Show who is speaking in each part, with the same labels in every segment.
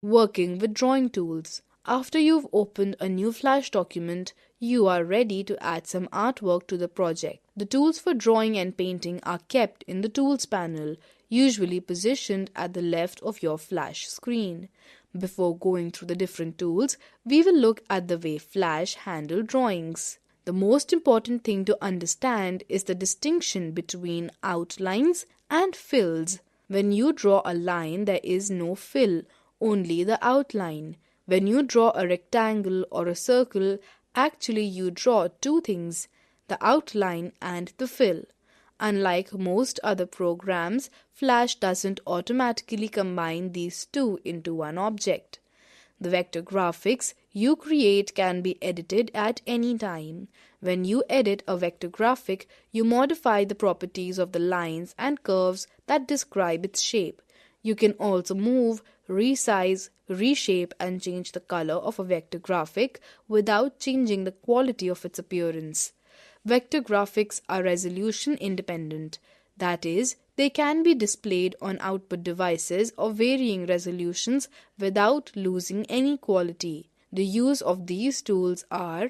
Speaker 1: Working with drawing tools. After you've opened a new Flash document, you are ready to add some artwork to the project. The tools for drawing and painting are kept in the Tools panel, usually positioned at the left of your Flash screen. Before going through the different tools, we will look at the way Flash handles drawings. The most important thing to understand is the distinction between outlines and fills. When you draw a line, there is no fill, only the outline. When you draw a rectangle or a circle, actually you draw two things, the outline and the fill. Unlike most other programs, Flash doesn't automatically combine these two into one object. The vector graphics you create can be edited at any time. When you edit a vector graphic, you modify the properties of the lines and curves that describe its shape. You can also move, resize, reshape and change the color of a vector graphic without changing the quality of its appearance. Vector graphics are resolution independent. That is, they can be displayed on output devices of varying resolutions without losing any quality. The use of these tools are: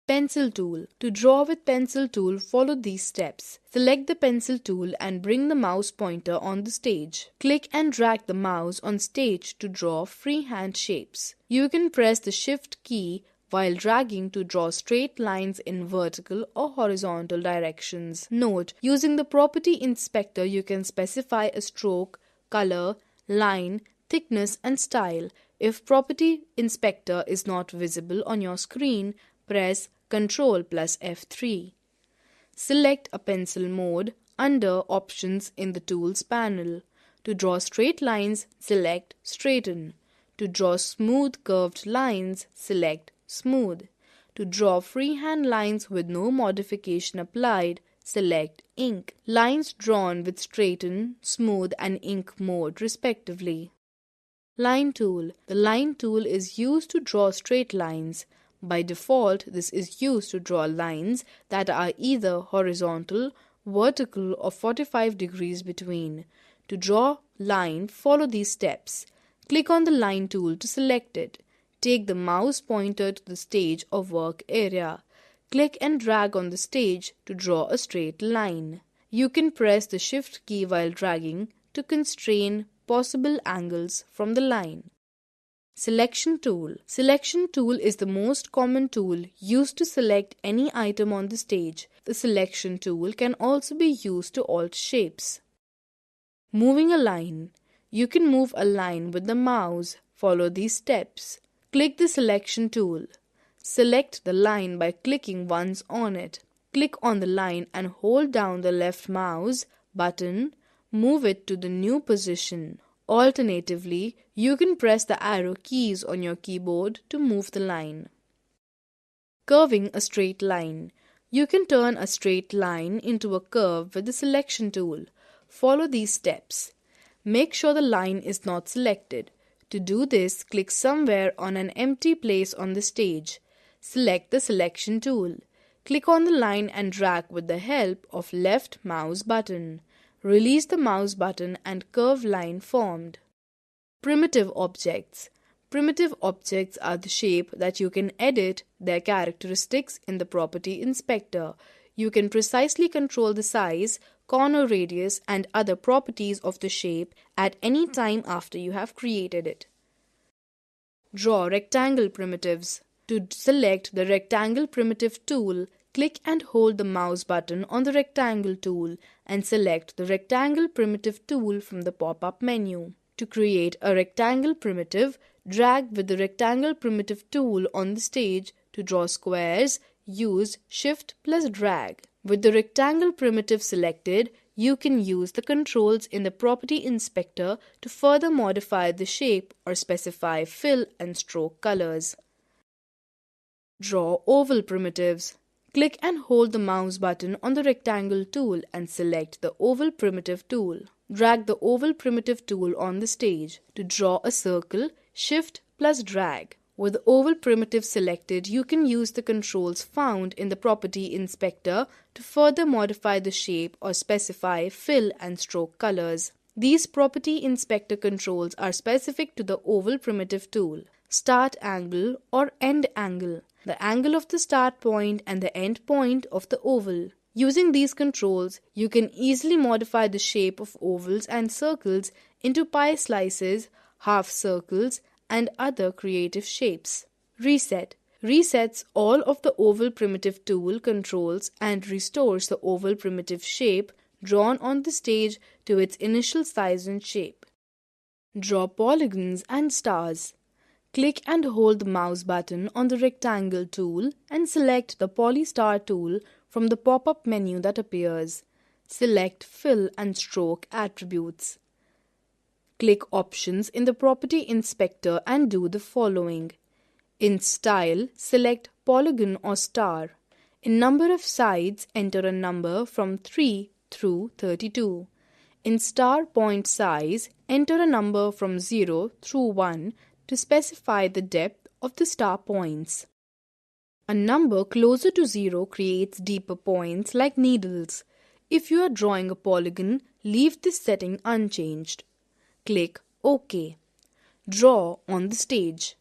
Speaker 1: Pencil tool. To draw with pencil tool, follow these steps. Select the pencil tool and bring the mouse pointer on the stage. Click and drag the mouse on stage to draw freehand shapes. You can press the Shift key while dragging to draw straight lines in vertical or horizontal directions. Note: using the property inspector, you can specify a stroke, color, line, thickness and style. If property inspector is not visible on your screen, press Ctrl plus F3. Select a pencil mode under Options in the Tools panel. To draw straight lines, select Straighten. To draw smooth curved lines, select Smooth. To draw freehand lines with no modification applied, select Ink. Lines drawn with Straighten, Smooth and Ink mode respectively. Line tool. The line tool is used to draw straight lines. By default, this is used to draw lines that are either horizontal, vertical or 45 degrees between. To draw line, follow these steps. Click on the line tool to select it. Take the mouse pointer to the stage or work area. Click and drag on the stage to draw a straight line. You can press the Shift key while dragging to constrain possible angles from the line. Selection tool. Selection tool is the most common tool used to select any item on the stage. The selection tool can also be used to alter shapes. Moving a line. You can move a line with the mouse. Follow these steps. Click the selection tool. Select the line by clicking once on it. Click on the line and hold down the left mouse button. Move it to the new position. Alternatively, you can press the arrow keys on your keyboard to move the line. Curving a straight line. You can turn a straight line into a curve with the selection tool. Follow these steps. Make sure the line is not selected. To do this, click somewhere on an empty place on the stage. Select the selection tool. Click on the line and drag with the help of left mouse button. Release the mouse button and curved line formed. Primitive objects. Primitive objects are the shape that you can edit their characteristics in the property inspector. You can precisely control the size, corner radius and other properties of the shape at any time after you have created it. Draw rectangle primitives. To select the rectangle primitive tool, click and hold the mouse button on the rectangle tool and select the rectangle primitive tool from the pop-up menu. To create a rectangle primitive, drag with the rectangle primitive tool on the stage. To draw squares, use Shift plus drag. With the rectangle primitive selected, you can use the controls in the property inspector to further modify the shape or specify fill and stroke colors. Draw oval primitives. Click and hold the mouse button on the rectangle tool and select the oval primitive tool. Drag the oval primitive tool on the stage. To draw a circle, Shift plus drag. With the oval primitive selected, you can use the controls found in the property inspector to further modify the shape or specify fill and stroke colors. These property inspector controls are specific to the oval primitive tool. Start angle or end angle, the angle of the start point and the end point of the oval. Using these controls, you can easily modify the shape of ovals and circles into pie slices, half circles, and other creative shapes. Reset resets all of the oval primitive tool controls and restores the oval primitive shape drawn on the stage to its initial size and shape. Draw polygons and stars. Click and hold the mouse button on the rectangle tool and select the Polystar tool from the pop-up menu that appears. Select Fill and Stroke attributes. Click Options in the Property Inspector and do the following. In Style, select Polygon or Star. In Number of sides, enter a number from 3 through 32. In Star Point Size, enter a number from 0 through 1 to specify the depth of the star points. A number closer to 0 creates deeper points like needles. If you are drawing a polygon, leave this setting unchanged. Click OK. Draw on the stage.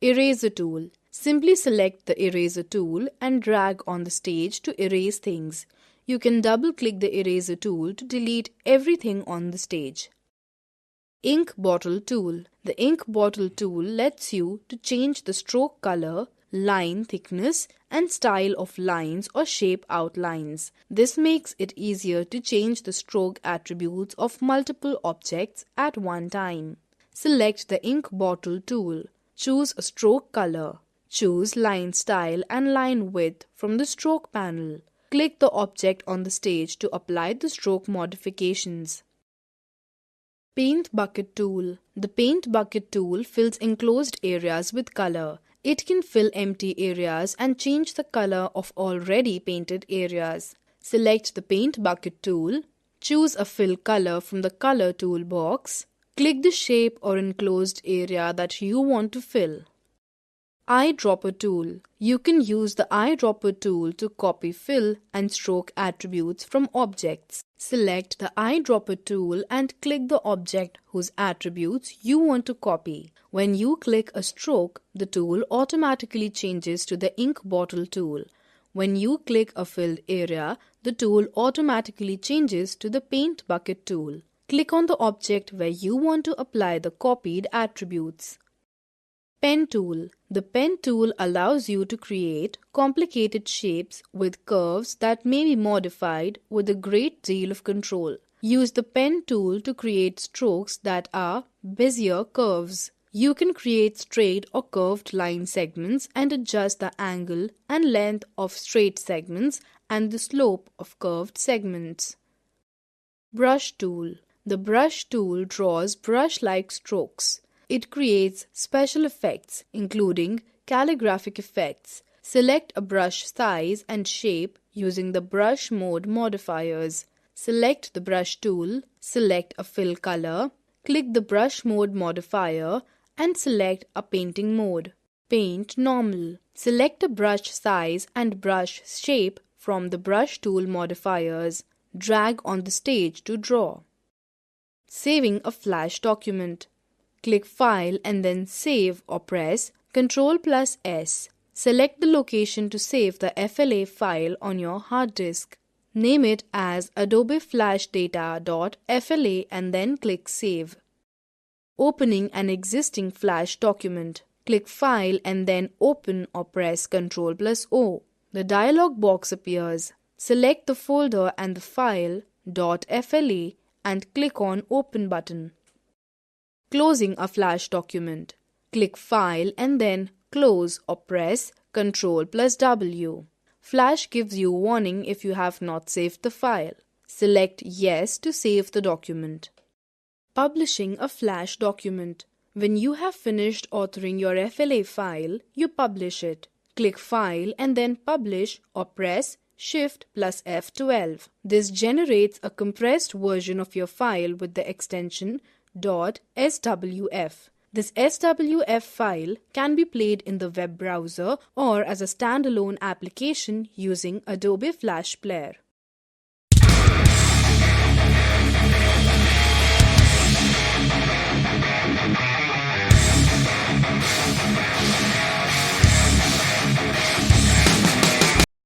Speaker 1: Eraser tool. Simply select the eraser tool and drag on the stage to erase things. You can double-click the eraser tool to delete everything on the stage. Ink bottle tool. The ink bottle tool lets you to change the stroke color, line thickness, and style of lines or shape outlines. This makes it easier to change the stroke attributes of multiple objects at one time. Select the ink bottle tool. Choose a stroke color. Choose line style and line width from the stroke panel. Click the object on the stage to apply the stroke modifications. Paint bucket tool. The paint bucket tool fills enclosed areas with color. It can fill empty areas and change the color of already painted areas. Select the paint bucket tool. Choose a fill color from the color toolbox. Click the shape or enclosed area that you want to fill. Eyedropper tool. You can use the eyedropper tool to copy fill and stroke attributes from objects. Select the eyedropper tool and click the object whose attributes you want to copy. When you click a stroke, the tool automatically changes to the ink bottle tool. When you click a filled area, the tool automatically changes to the paint bucket tool. Click on the object where you want to apply the copied attributes. Pen tool. The pen tool allows you to create complicated shapes with curves that may be modified with a great deal of control. Use the pen tool to create strokes that are Bezier curves. You can create straight or curved line segments and adjust the angle and length of straight segments and the slope of curved segments. Brush tool. The brush tool draws brush-like strokes. It creates special effects, including calligraphic effects. Select a brush size and shape using the brush mode modifiers. Select the brush tool, select a fill color, click the brush mode modifier, and select a painting mode. Paint normal. Select a brush size and brush shape from the brush tool modifiers. Drag on the stage to draw. Saving a Flash document. Click File and then Save or press Ctrl+S. Select the location to save the FLA file on your hard disk. Name it as Adobe Flash Data.fla and then click Save. Opening an existing Flash document. Click File and then Open or press Ctrl+O. The dialog box appears. Select the folder and the file .fla and click on Open button. Closing a Flash document. Click File and then Close or press Ctrl+W. Flash gives you a warning if you have not saved the file. Select Yes to save the document. Publishing a Flash document. When you have finished authoring your FLA file, you publish it. Click File and then Publish or press Shift+F12. This generates a compressed version of your file with the extension .swf. This SWF file can be played in the web browser or as a standalone application using Adobe Flash Player.